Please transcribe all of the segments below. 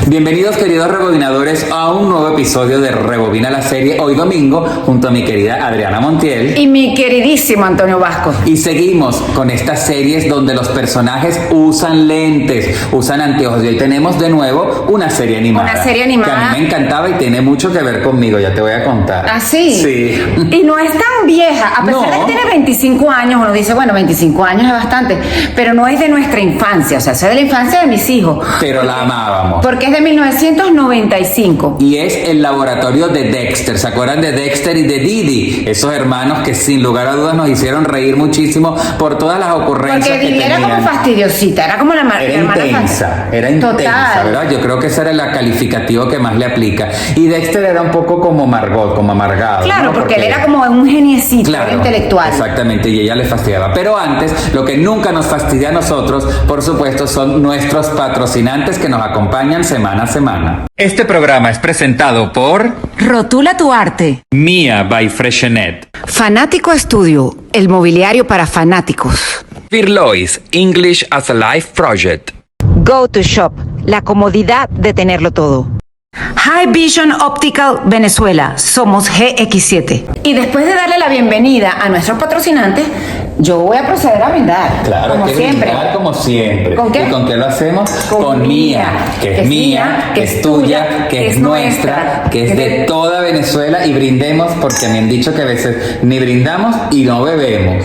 Bienvenidos, queridos rebobinadores, a un nuevo episodio de Rebobina la Serie, hoy domingo, junto a mi querida Adriana Montiel y mi queridísimo Antonio Vasco. Y seguimos con estas series donde los personajes usan lentes, usan anteojos. Y hoy tenemos de nuevo una serie animada. Una serie animada. Que a mí me encantaba y tiene mucho que ver conmigo, ya te voy a contar. ¿Ah, sí? Sí. Y no es tan vieja, a pesar de que tiene 25 años, uno dice, bueno, 25 años es bastante, pero no es de nuestra infancia, o sea, es de la infancia de mis hijos. Pero la amábamos. Porque es de 1995. Y es el laboratorio de Dexter. ¿Se acuerdan de Dexter y de Didi? Esos hermanos que sin lugar a dudas nos hicieron reír muchísimo por todas las ocurrencias porque que Didi tenían. era como fastidiosita, era como la Era intensa, Total. ¿verdad? Yo creo que ese era el calificativo que más le aplica. Y Dexter era un poco como Margot, como amargado. Claro, ¿no? porque él era como un geniecito, claro, intelectual. Exactamente, y ella le fastidiaba. Pero antes, lo que nunca nos fastidia a nosotros, por supuesto, son nuestros patrocinantes que nos acompañan semana a semana. Este programa es presentado por Rotula tu arte. Mia by Freshenet, Fanático Estudio, el mobiliario para fanáticos. Firlois, English as a Life Project. Go to Shop, la comodidad de tenerlo todo. High Vision Optical Venezuela, somos GX7. Y después de darle la bienvenida a nuestros patrocinantes, yo voy a proceder a brindar. Claro, como hay que siempre. brindar como siempre. ¿Con qué? ¿Y con qué lo hacemos? Con Mía, que es mía, que es tuya, que es nuestra, que es de toda Venezuela. Y brindemos porque me han dicho que a veces ni brindamos y no bebemos.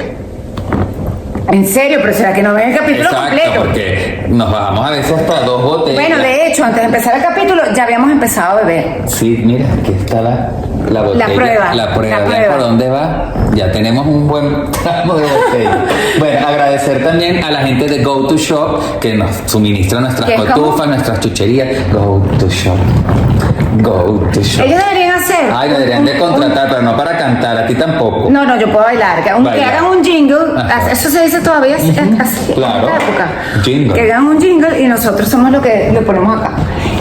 En serio, pero ¿será que no ven el capítulo completo? Porque nos bajamos a veces hasta 2 botellas. Bueno, de hecho, antes de empezar el capítulo, ya habíamos empezado a beber. Sí, mira, aquí está la botella. La prueba. ¿Vean por dónde va? Ya tenemos un buen tramo de botella. Bueno, agradecer también a la gente de Go to Shop que nos suministra nuestras cotufas, nuestras chucherías. Go to Shop. Go to Shop. Ellos deberían hacer. Ay, deberían de contratar, pero no para cantar, a ti tampoco. No, yo puedo bailar. Que hagan un jingle. Ajá. Eso se dice todavía así, Claro. en esta época. Jingle. Que hagan un jingle y nosotros somos lo que le ponemos acá.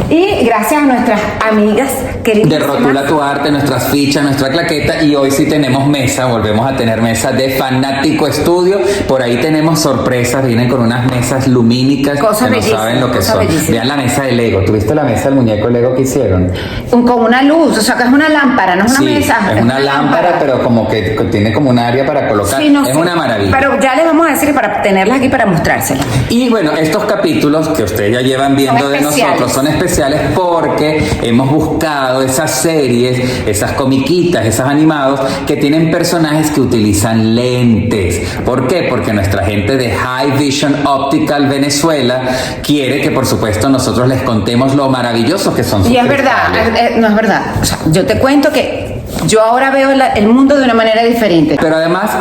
Y gracias a nuestras amigas queridas. De Rotula tu Arte, nuestras fichas, nuestra claqueta. Y hoy sí tenemos mesa, volvemos a tener mesa de Fanático Estudio. Por ahí tenemos sorpresas, vienen con unas mesas lumínicas. Cosas que no saben lo que son. bellísimas. Vean la mesa de Lego. ¿Tuviste la mesa del muñeco Lego que hicieron? Con una luz, o sea que es una lámpara, no es una Sí, mesa. es una lámpara, pero como que tiene como un área para colocar. Sí, no es sé. una maravilla. Pero ya les vamos a decir para tenerlas aquí para mostrárselas. Y bueno, estos capítulos que ustedes ya llevan viendo de nosotros son especiales porque hemos buscado esas series, esas comiquitas, esas animados que tienen personajes que utilizan lentes. ¿Por qué? Porque nuestra gente de High Vision Optical Venezuela quiere que por supuesto nosotros les contemos lo maravillosos que son sus Y es verdad, cristales. no es verdad. O sea, yo te cuento que yo ahora veo el mundo de una manera diferente. Pero además,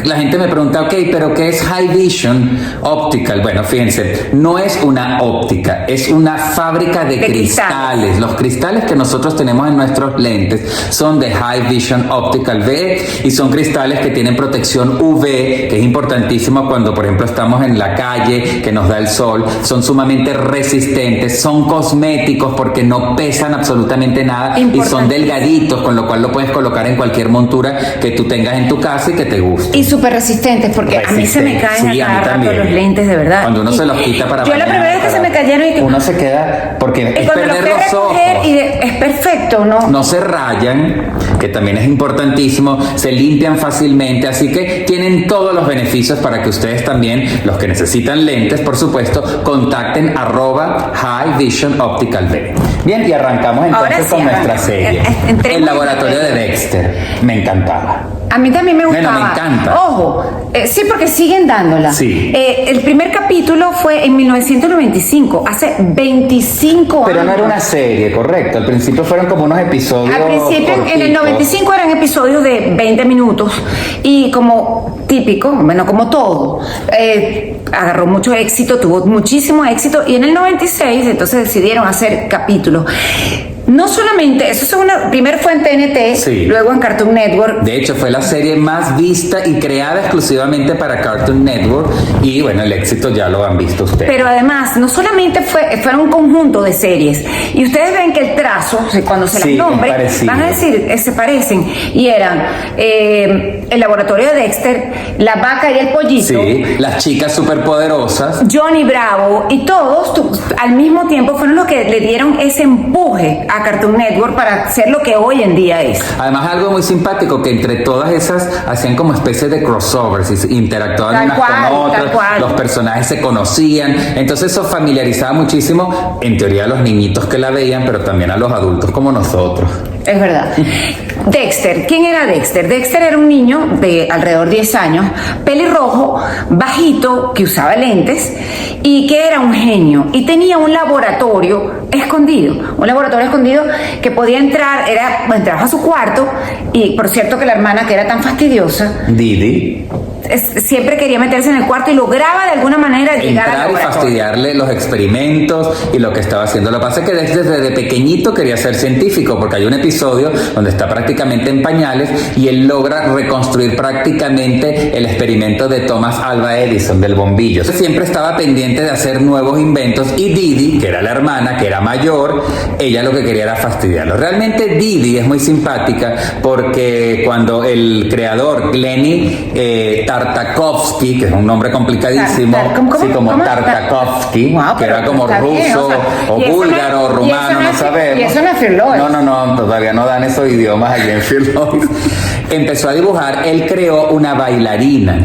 la gente me pregunta, ok, ¿pero qué es High Vision Optical? Bueno, fíjense, no es una óptica, es una fábrica de cristales. Los cristales que nosotros tenemos en nuestros lentes son de High Vision Optical V y son cristales que tienen protección UV, que es importantísimo cuando, por ejemplo, estamos en la calle, que nos da el sol. Son sumamente resistentes, son cosméticos porque no pesan absolutamente nada y son delgaditos, con lo cual lo puedes colocar en cualquier montura que tú tengas en tu casa y que te guste. Y súper resistentes, porque a mí se me caen Sí, a a mí cada rato también. los lentes, de verdad. Cuando uno se los quita para Yo la bañar, primera vez que se me cayeron y uno se queda, porque es cuando perder fui a los ojos. recoger es perfecto, ¿no? No se rayan, que también es importantísimo, se limpian fácilmente, así que tienen todos los beneficios para que ustedes también, los que necesitan lentes, por supuesto, contacten @High Vision Optical V. Bien, y arrancamos entonces con nuestra serie. El laboratorio de Dexter. Me encantaba. A mí también me gustaba. Bueno, me encanta. Ojo, sí, porque siguen dándola. Sí. El primer capítulo fue en 1995, hace 25 años. Pero no era una serie, correcto. Al principio fueron como unos episodios. Al principio, en el corticos. 95 eran episodios de 20 minutos y como típico, bueno, como todo, agarró mucho éxito, tuvo muchísimo éxito y en el 96 entonces decidieron hacer capítulos. no solamente, primero fue en TNT, sí, luego en Cartoon Network. De hecho, fue la serie más vista y creada exclusivamente para Cartoon Network, y bueno, el éxito ya lo han visto ustedes. Pero además, no solamente fueron un conjunto de series, y ustedes ven que el trazo, cuando se las nombre, van a decir, se parecen, y eran el laboratorio de Dexter, la vaca y el pollito, sí, las chicas superpoderosas, Johnny Bravo, y todos al mismo tiempo fueron los que le dieron ese empuje a Cartoon Network para ser lo que hoy en día es. Además, algo muy simpático, que entre todas esas hacían como especies de crossovers, y interactuaban unas con otras, los personajes se conocían, entonces eso familiarizaba muchísimo, en teoría, a los niñitos que la veían, pero también a los adultos como nosotros. Es verdad. Dexter, ¿quién era Dexter? Dexter era un niño de alrededor de 10 años, pelirrojo, bajito, que usaba lentes y que era un genio. Y tenía un laboratorio escondido que podía entrar, entraba a su cuarto, y por cierto que la hermana, que era tan fastidiosa, Didi, siempre quería meterse en el cuarto y lograba de alguna manera llegar al laboratorio. Y fastidiarle los experimentos y lo que estaba haciendo. Lo que pasa es que desde pequeñito quería ser científico, porque hay un episodio donde está prácticamente en pañales y él logra reconstruir prácticamente el experimento de Thomas Alva Edison, del bombillo. Siempre estaba pendiente de hacer nuevos inventos, y Didi, que era la hermana, que era mayor, ella lo que quería era fastidiarlo. Realmente Didi es muy simpática, porque cuando el creador, Lenny Tartakovsky, que es un nombre complicadísimo, como Tartakovsky, wow, que era como ruso, bien, o búlgaro, rumano, no sabemos. Y eso no es Fear Lloyd. No, todavía no dan esos idiomas allí en Fear Lloyd. Empezó a dibujar, él creó una bailarina.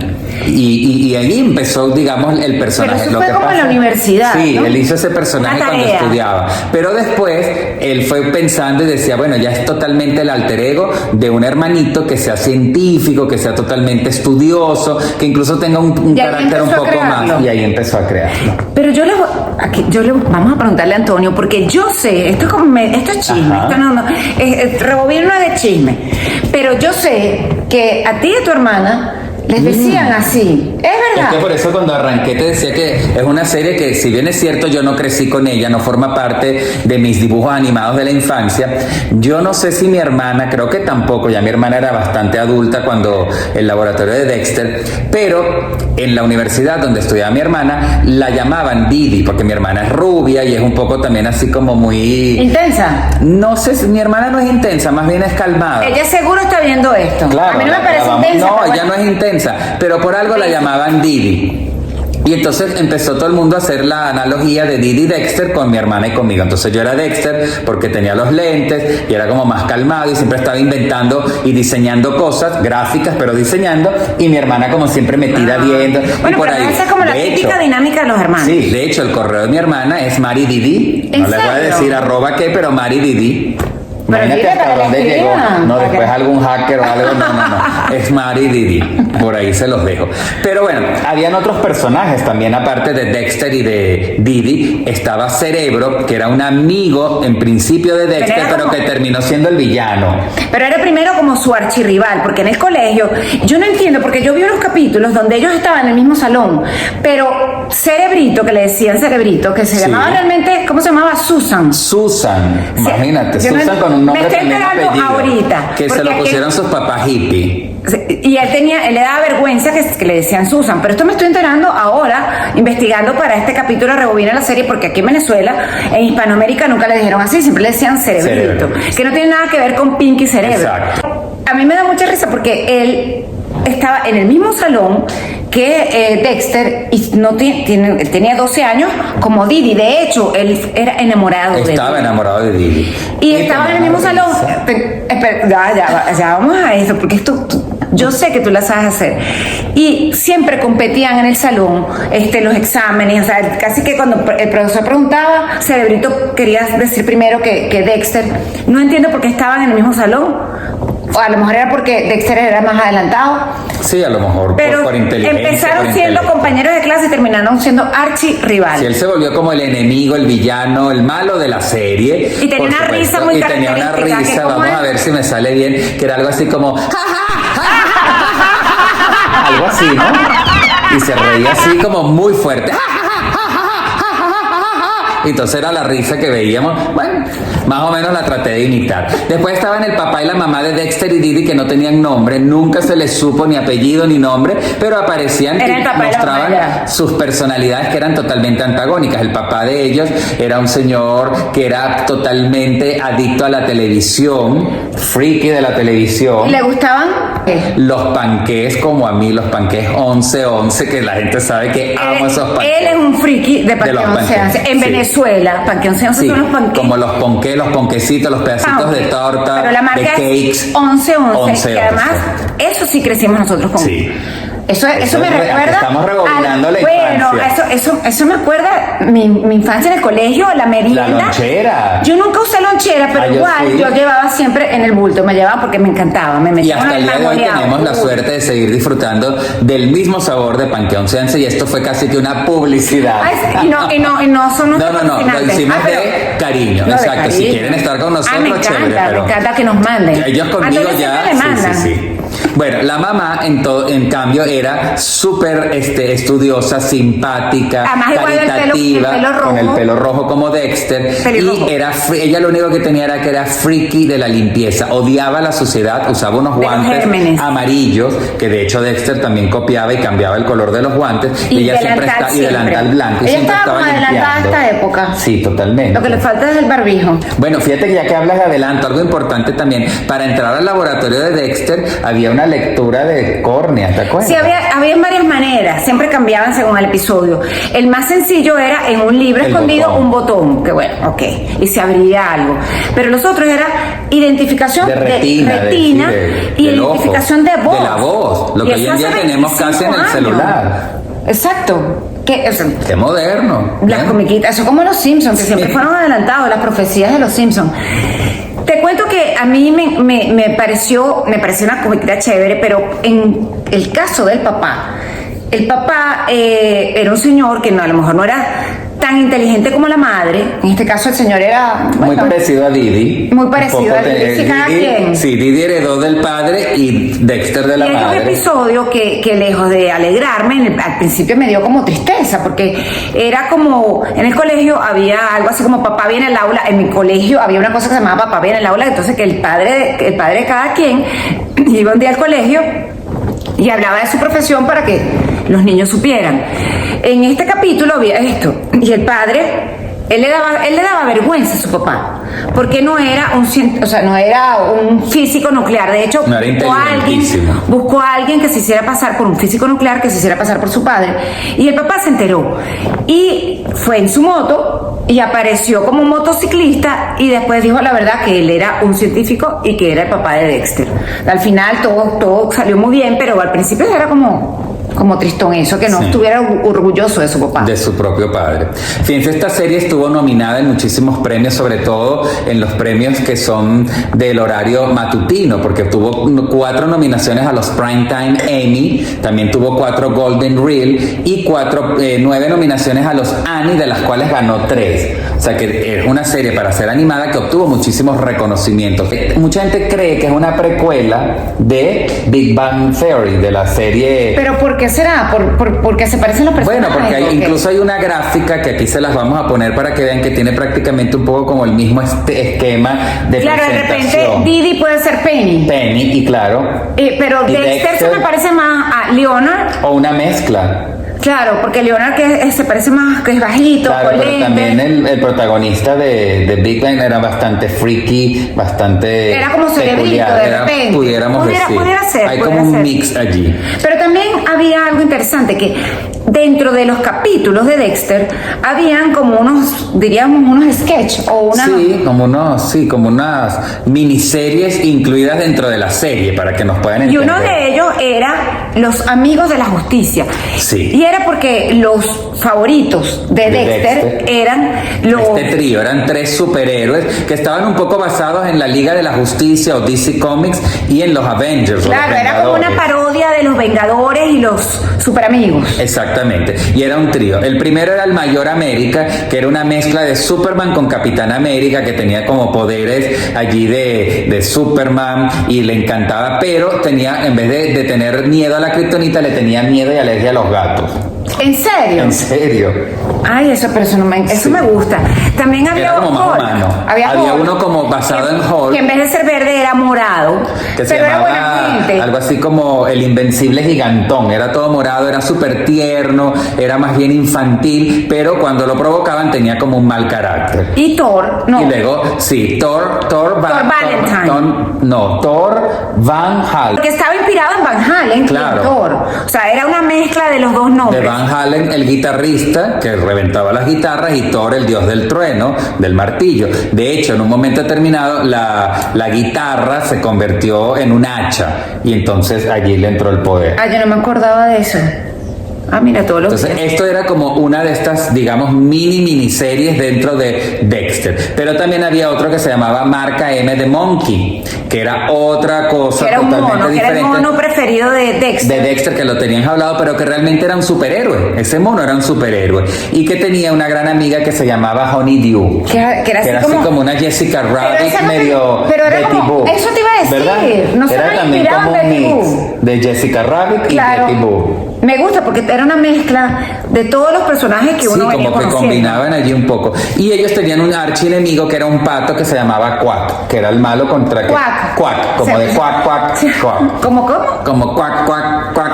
Y ahí empezó, digamos, el personaje. Pero eso fue como en la universidad. Sí, ¿no? Él hizo ese personaje cuando estudiaba. Pero después él fue pensando y decía, bueno, ya es totalmente el alter ego de un hermanito que sea científico, que sea totalmente estudioso, que incluso tenga un carácter un poco más. Y ahí empezó a crearlo. Pero vamos a preguntarle a Antonio, porque yo sé, esto es chisme, esto no, rebobino de chisme, pero yo sé que a ti y a tu hermana les decían así, ¿es verdad? Es que por eso cuando arranqué te decía que es una serie que, si bien es cierto, yo no crecí con ella, no forma parte de mis dibujos animados de la infancia. Yo no sé si mi hermana, creo que tampoco, ya mi hermana era bastante adulta cuando el laboratorio de Dexter, pero en la universidad donde estudiaba mi hermana, la llamaban Didi, porque mi hermana es rubia y es un poco también así como muy... ¿Intensa? No sé, mi hermana no es intensa, más bien es calmada. Ella seguro está viendo esto. Claro, a mí no me parece intensa. No, ella no es intensa, pero por algo la llamaban Didi. Y entonces empezó todo el mundo a hacer la analogía de Didi y Dexter con mi hermana y conmigo. Entonces yo era Dexter porque tenía los lentes y era como más calmado y siempre estaba inventando y diseñando cosas gráficas, pero diseñando, y mi hermana como siempre metida viendo. Bueno, y por pero ahí, esa es como la típica dinámica de los hermanos. Sí, de hecho el correo de mi hermana es Mari Didi. No les voy a decir @ pero Mari Didi. Imagínate hasta dónde llegó. No, después algún hacker o algo. No. Es Mari Didi. Por ahí se los dejo. Pero bueno, habían otros personajes también, aparte de Dexter y de Didi. Estaba Cerebro, que era un amigo en principio de Dexter, pero que terminó siendo el villano. Pero era primero como su archirrival, porque en el colegio, yo no entiendo, porque yo vi unos capítulos donde ellos estaban en el mismo salón, pero Cerebrito, que le decían Cerebrito, que se llamaba realmente, ¿cómo se llamaba? Susan, imagínate, Susan con un nombre también apellido. Ahorita. Que se lo pusieron sus papás hippie. Y él le daba vergüenza que le decían Susan, pero esto me estoy enterando ahora, investigando para este capítulo de Rebobina la serie, porque aquí en Venezuela, en Hispanoamérica nunca le dijeron así, siempre le decían Cerebrito, que no tiene nada que ver con Pinky Cerebro. Exacto. A mí me da mucha risa porque él estaba en el mismo salón que Dexter, y tenía 12 años como Didi. De hecho, él era enamorado de Didi. Estaba enamorado de Didi. Y estaba en el mismo salón. Ya vamos a eso, porque esto yo sé que tú la sabes hacer. Y siempre competían en el salón los exámenes. O sea, casi que cuando el profesor preguntaba, Cerebrito quería decir primero que Dexter. No entiendo por qué estaban en el mismo salón. O a lo mejor era porque Dexter era más adelantado. Sí, a lo mejor por inteligencia. Empezaron siendo compañeros de clase y terminaron siendo archirrivales. Sí, él se volvió como el enemigo, el villano, el malo de la serie. Y tenía una risa muy característica. Y tenía una risa, vamos a ver si me sale bien, que era algo así como... algo así, ¿no? Y se reía así como muy fuerte. Entonces era la risa que veíamos. Bueno, más o menos la traté de imitar. Después estaban el papá y la mamá de Dexter y Didi, que no tenían nombre, nunca se les supo ni apellido ni nombre, pero aparecían y mostraban sus personalidades que eran totalmente antagónicas. El papá de ellos era un señor que era totalmente adicto a la televisión, freaky de la televisión. ¿Le gustaban? Los panqués, como a mí, los panqués 11-11, que la gente sabe que amo esos panqués. Él es un friki de panqués 11-11. En Venezuela, panqués 11-11 son los panqués. Como los ponqués, los ponquecitos, los pedacitos de torta, pero la marca de cakes. 11-11, que además, eso sí crecimos nosotros con. Sí. Eso me recuerda. Estamos rebobinando la infancia. Bueno, eso me acuerda mi infancia en el colegio, la merienda. La lonchera. Yo nunca usé lonchera, pero igual yo llevaba siempre en el bulto, me llevaba porque me encantaba. Y hasta el día de hoy tenemos la suerte de seguir disfrutando del mismo sabor de panque 11-11, y esto fue casi que una publicidad. Ay, y no son nuestros No, lo hicimos de cariño. No, exacto, de cariño. Si quieren estar con nosotros, me encanta, chévere. Pero me encanta que nos manden. Ellos conmigo ya. Sí. Bueno, la mamá en cambio era súper estudiosa, simpática, caritativa, con el pelo rojo como Dexter, ella lo único que tenía era que era freaky de la limpieza, odiaba la suciedad, usaba unos guantes amarillos, que de hecho Dexter también copiaba y cambiaba el color de los guantes, y ella siempre estaba, y delantal blanco, y ella siempre estaba adelantada a esta época. Sí, totalmente. Lo que le falta es el barbijo. Bueno, fíjate que ya que hablas de adelanto, algo importante también, para entrar al laboratorio de Dexter había una lectura de córnea, ¿te acuerdas? Sí, había varias maneras, siempre cambiaban según el episodio. El más sencillo era en un libro escondido un botón, que bueno, ok, y se abría algo. Pero los otros era identificación de retina y identificación de voz. De la voz, lo que hoy en día tenemos casi en el celular. Exacto. Qué moderno. Las comiquitas, eso como los Simpsons, que siempre fueron adelantados, las profecías de los Simpsons. Te cuento que a mí me pareció una comiquita chévere, pero en el caso del papá, el papá era un señor que a lo mejor no era tan inteligente como la madre. En este caso el señor era muy parecido a Didi. Muy parecido a Didi. Cada quien. Sí, Didi heredó del padre y Dexter de la madre. Y es un episodio que lejos de alegrarme, al principio me dio como tristeza, porque era como, en el colegio había algo así como papá viene al aula. En mi colegio había una cosa que se llamaba papá viene al aula, entonces que el padre de cada quien iba un día al colegio y hablaba de su profesión para que los niños supieran. En este capítulo había esto, y el padre, él le daba vergüenza a su papá, porque no era un físico nuclear. De hecho, buscó a alguien que se hiciera pasar por un físico nuclear, que se hiciera pasar por su padre, y el papá se enteró y fue en su moto y apareció como un motociclista, y después dijo la verdad que él era un científico y que era el papá de Dexter. Al final todo salió muy bien, pero al principio era como tristón eso, que no estuviera orgulloso de su papá. De su propio padre. Fíjense, esta serie estuvo nominada en muchísimos premios, sobre todo en los premios que son del horario matutino, porque tuvo 4 nominaciones a los Primetime Emmy, también tuvo 4 Golden Reel y 9 nominaciones a los Annie, de las cuales ganó 3. O sea que es una serie para ser animada que obtuvo muchísimos reconocimientos. Mucha gente cree que es una precuela de Big Bang Theory, de la serie... ¿Pero por qué será? ¿Porque se parecen los personajes? Bueno, porque incluso hay una gráfica que aquí se las vamos a poner para que vean que tiene prácticamente un poco como el mismo esquema de claro, presentación. De repente Didi puede ser Penny. Penny, y claro. Pero Dexter se me parece más a Leonard. O una mezcla. Claro, porque Leonard que se parece más, que es bajito, claro, con pero lentes. También el protagonista de Big Bang era bastante freaky, bastante era como cerebrito de repente. Pudiéramos decir. Pudiera ser. Hay como un mix allí. Pero también había algo interesante, que dentro de los capítulos de Dexter habían como unos sketches o una... Sí, como unas miniseries incluidas dentro de la serie para que nos puedan entender. Y uno de ellos era Los Amigos de la Justicia. Sí. Y era porque los favoritos de Dexter eran los... Este trío, eran 3 superhéroes que estaban un poco basados en la Liga de la Justicia o DC Comics y en los Avengers. Claro, era como una parodia de los Vengadores y los Superamigos. Exactamente. Exactamente. Y era un trío. El primero era el Mayor América, que era una mezcla de Superman con Capitán América, que tenía como poderes allí de Superman y le encantaba, pero tenía, en vez de tener miedo a la kriptonita, le tenía miedo y alergia a los gatos. ¿En serio? En serio. Ay, eso, pero eso, eso me gusta. También había era como más Hulk. humano. Había Hulk, uno como basado en Hulk. que en vez de ser verde era morado. Que se pero era buena llamaba gente. algo así como el Invencible Gigantón. Era todo morado, era súper tierno, era más bien infantil, pero cuando lo provocaban tenía como un mal carácter. Y Thor, no. Y luego, sí, Thor Valentine. Thor Van Halen. Porque estaba inspirado en Van Halen, Claro. y Thor. O sea, era una mezcla de los dos nombres. De Van Halen, el guitarrista que reventaba las guitarras, y Thor, el dios del trueno, del martillo. De hecho, en un momento determinado, la guitarra se convirtió en un hacha, y entonces allí le entró el poder. Ah, yo no me acordaba de eso. Ah, mira, todos los Entonces, días. esto era como una de estas, digamos, miniseries dentro de Dexter. Pero también había otro que se llamaba Marca M de Monkey, que era otra cosa Que era un totalmente mono, que era el diferente. mono preferido de Dexter. De Dexter, que lo tenían hablado, pero que realmente era un superhéroe. Ese mono era un superhéroe. Y que tenía una gran amiga que se llamaba Honeydew. Que era así como una Jessica Pero Rabbit esa no te- medio pero era Betty como- Boop. eso te iba a decir. ¿Verdad? No se era me también inspiraba como en un Betty mix Boop. de Jessica Rabbit Claro. y Betty Boop. Me gusta porque era una mezcla de todos los personajes que uno Sí, venía como que conociendo. combinaban allí un poco. Y ellos tenían un archienemigo que era un pato que se llamaba Quack, que era el malo contra que... Quack. Quack, como de quack, quack, quack. ¿Cómo? Como quack, quack, quack.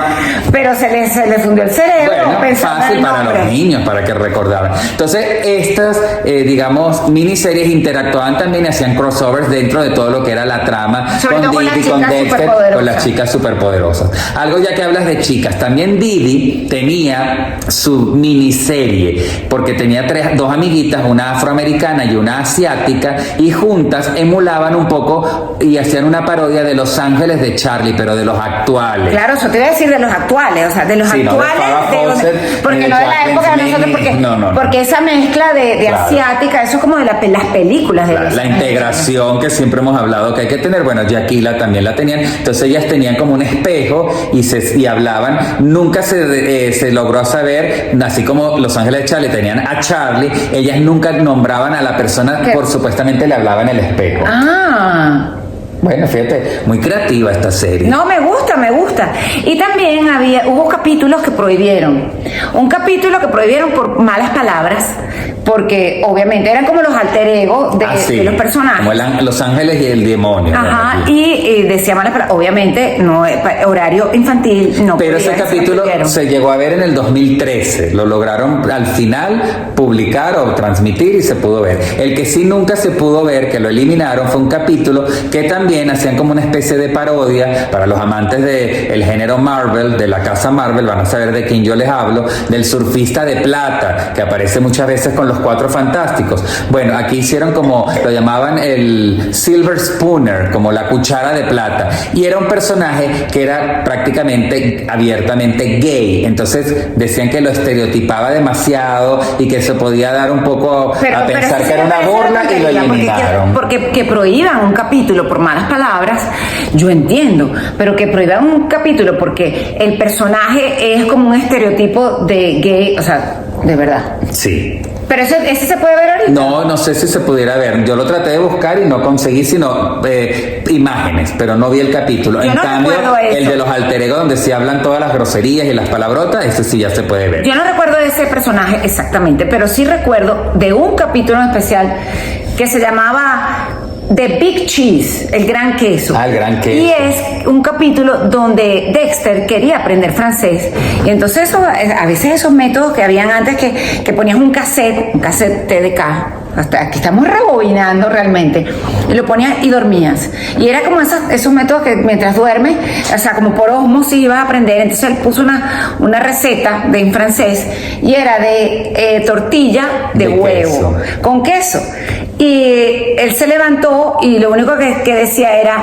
Pero se les hundió el cerebro Bueno, pensando en fácil el para nombre. los niños, para que recordaran. Entonces, estas, digamos, miniseries interactuaban también y hacían crossovers dentro de todo lo que era la trama Sobre con todo con las Didi, con chicas Dexter, superpoderosas. con las chicas superpoderosas. Algo ya que hablas de chicas, también Didi tenía su miniserie, porque tenía dos amiguitas, una afroamericana y una asiática, y juntas emulaban un poco y hacían una parodia de Los Ángeles de Charlie, pero de los actuales. Claro, eso te iba a decir de los actuales, o sea, de los Sí, no de actuales, Farrah de Fawcett, porque ni de no de la Jacqueline época de Smith, nosotros, porque, no. porque esa mezcla de Claro. asiática, eso es como de las películas de los La años. integración que siempre hemos hablado que hay que tener, bueno, Yaquila también la tenían, entonces ellas tenían como un espejo y hablaban, nunca se logró saber, así como Los Ángeles de Charlie tenían a Charlie, ellas nunca nombraban a la persona ¿Qué? por supuestamente le hablaba en el espejo. Ah, Bueno, fíjate, muy creativa esta serie. no, me gusta, me gusta. Y también hubo capítulos que prohibieron. Un capítulo que prohibieron por malas palabras, porque obviamente eran como los alter ego de los personajes. Como Los Ángeles y el demonio. Ajá, ¿no? y decía malas palabras. Obviamente, no, horario infantil, no. Pero ese podía, capítulo prohibieron. se llegó a ver en el 2013. Lo lograron al final publicar o transmitir y se pudo ver. El que sí nunca se pudo ver, que lo eliminaron, fue un capítulo que también hacían como una especie de parodia para los amantes del género Marvel, de la casa Marvel, van a saber de quién yo les hablo, del surfista de plata, que aparece muchas veces con los Cuatro Fantásticos. Bueno, aquí hicieron como, lo llamaban el Silver Spooner, como la cuchara de plata. Y era un personaje que era prácticamente abiertamente gay. Entonces decían que lo estereotipaba demasiado y que se podía dar un poco a pensar que era una burla y lo eliminaron. Porque que prohíban un capítulo por malas palabras, yo entiendo, pero que prohíban un capítulo porque el personaje es como un estereotipo de gay, o sea, de verdad. Sí. Pero ese se puede ver ahorita. No sé si se pudiera ver. Yo lo traté de buscar y no conseguí sino imágenes, pero no vi el capítulo. Yo En no cambio, recuerdo eso. el de los alter ego, donde se hablan todas las groserías y las palabrotas, ese sí ya se puede ver. Yo no recuerdo de ese personaje exactamente, pero sí recuerdo de un capítulo en especial que se llamaba The Big Cheese, el gran queso. Ah, el gran queso. Y es un capítulo donde Dexter quería aprender francés. Y entonces a veces esos métodos que habían antes que ponías un cassette TDK, hasta aquí estamos rebobinando realmente, y lo ponías y dormías. Y era como esos métodos que mientras duermes, o sea, como por osmosis ibas a aprender. Entonces él puso una receta en francés y era de tortilla de huevo queso. con queso. Y él se levantó y lo único que decía era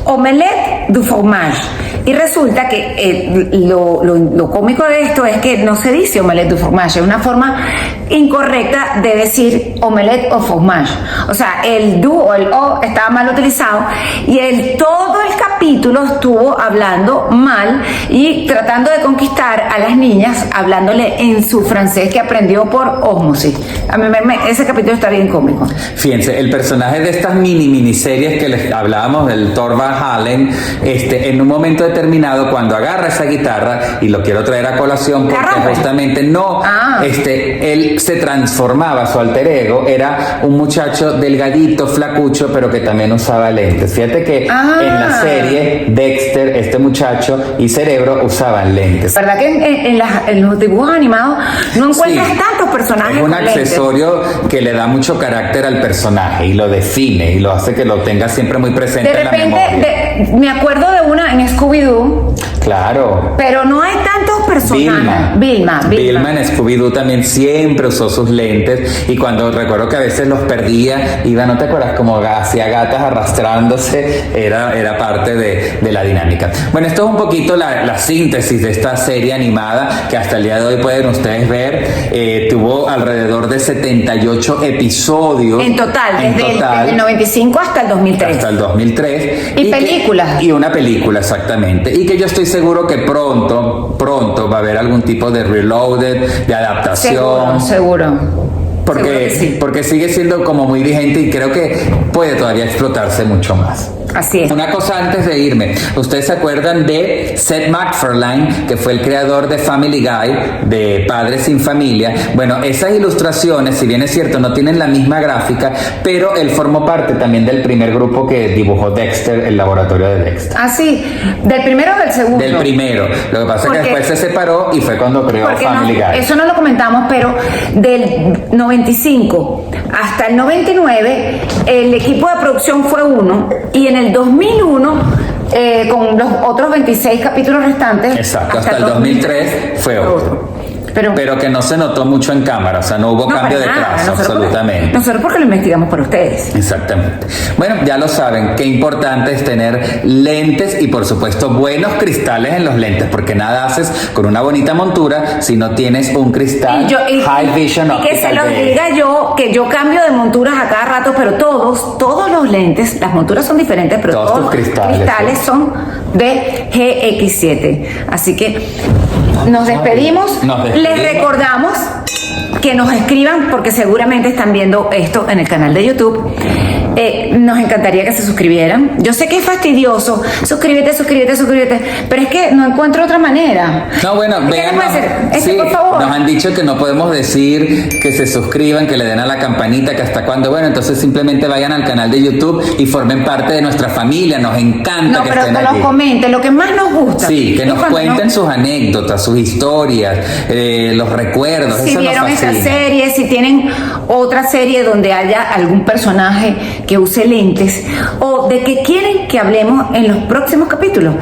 omelette du fromage. Y resulta que lo cómico de esto es que no se dice omelette du fromage, es una forma incorrecta de decir omelette au fromage. O sea, el du o el o estaba mal utilizado y todo el capítulo estuvo hablando mal y tratando de conquistar a las niñas hablándole en su francés que aprendió por ósmosis. A mí ese capítulo está bien cómico. Fíjense, el personaje de estas miniseries que les hablábamos del Thor Van Halen, en un momento determinado, cuando agarra esa guitarra, y lo quiero traer a colación porque justamente él se transformaba, su alter ego era un muchacho delgadito, flacucho, pero que también usaba lentes. Fíjate que en la serie Dexter, este muchacho y Cerebro usaban lentes. ¿Verdad que en los dibujos animados no encuentras tantos personajes? Es un accesorio que le da mucho carácter al personaje y lo define y lo hace que lo tenga siempre muy presente en la memoria. Me acuerdo de una en Scooby-Doo. Claro. Pero no hay tantos personajes. Vilma en Scooby-Doo también siempre usó sus lentes y cuando recuerdo que a veces los perdía, iba, ¿no te acuerdas? Como hacia gatas arrastrándose, era parte de la dinámica. Bueno, esto es un poquito la síntesis de esta serie animada que hasta el día de hoy pueden ustedes ver. Tuvo alrededor de 78 episodios. En total, desde el 95 hasta el 2003. Hasta el 2003. Y películas. Y una película, exactamente. Y que yo estoy seguro que pronto va a haber algún tipo de reloaded, de adaptación. Seguro. Porque sigue siendo como muy vigente y creo que puede todavía explotarse mucho más. Así es. Una cosa antes de irme, ¿ustedes se acuerdan de Seth MacFarlane, que fue el creador de Family Guy, de Padres sin Familia? Bueno, esas ilustraciones, si bien es cierto, no tienen la misma gráfica, pero él formó parte también del primer grupo que dibujó Dexter, el laboratorio de Dexter. Ah, sí, ¿del primero o del segundo? Del primero. Lo que pasa es que después se separó y fue cuando creó Family Guy. Eso no lo comentamos, pero del 95 hasta el 99, el equipo de producción fue uno, y en el 2001, con los otros 26 capítulos restantes. Exacto, hasta el 2003 fue otro. Pero que no se notó mucho en cámara, o sea, no hubo cambio de trazo, absolutamente. Nosotros porque lo investigamos para ustedes. Exactamente. Bueno, ya lo saben, qué importante es tener lentes y por supuesto buenos cristales en los lentes, porque nada haces con una bonita montura si no tienes un cristal High Vision Optical. Que se los diga yo, que yo cambio de monturas a cada rato, pero todos los lentes, las monturas son diferentes, pero todos los cristales son de GX7. Así que nos despedimos. Les recordamos que nos escriban porque seguramente están viendo esto en el canal de YouTube. Nos encantaría que se suscribieran. Yo sé que es fastidioso, suscríbete, pero es que no encuentro otra manera. No, bueno, vean, por favor. Nos han dicho que no podemos decir que se suscriban, que le den a la campanita, que hasta cuándo. Bueno, entonces simplemente vayan al canal de YouTube y formen parte de nuestra familia. Nos encanta que estén aquí. No, pero que los comenten, lo que más nos gusta. Sí, que nos cuenten sus anécdotas, sus historias, los recuerdos. Si vieron esta serie, si tienen otra serie donde haya algún personaje que use lentes, o de que quieren que hablemos en los próximos capítulos,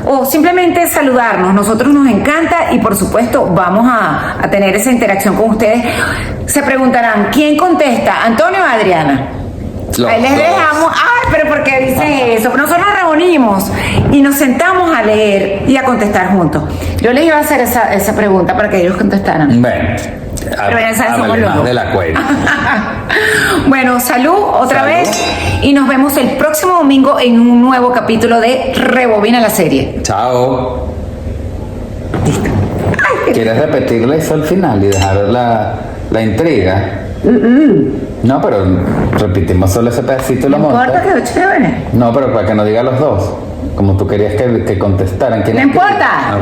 o simplemente saludarnos. Nosotros nos encanta y por supuesto vamos a tener esa interacción con ustedes. Se preguntarán, ¿quién contesta? ¿Antonio o Adriana? Ahí les dejamos. Ay, pero ¿por qué dicen eso? Nosotros nos reunimos y nos sentamos a leer y a contestar juntos. Yo les iba a hacer esa pregunta para que ellos contestaran. Bueno, pero ya saben, somos los dos. De la cueva. Bueno, salud otra vez y nos vemos el próximo domingo en un nuevo capítulo de Rebobina la Serie. Chao. Listo. ¿Quieres repetirle eso al final y dejar la intriga? No, pero repetimos solo ese pedacito y lo montas. No importa, quedó chévere. No, pero para que nos diga los dos. Como tú querías que contestaran. No importa.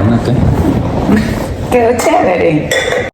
Quedó chévere.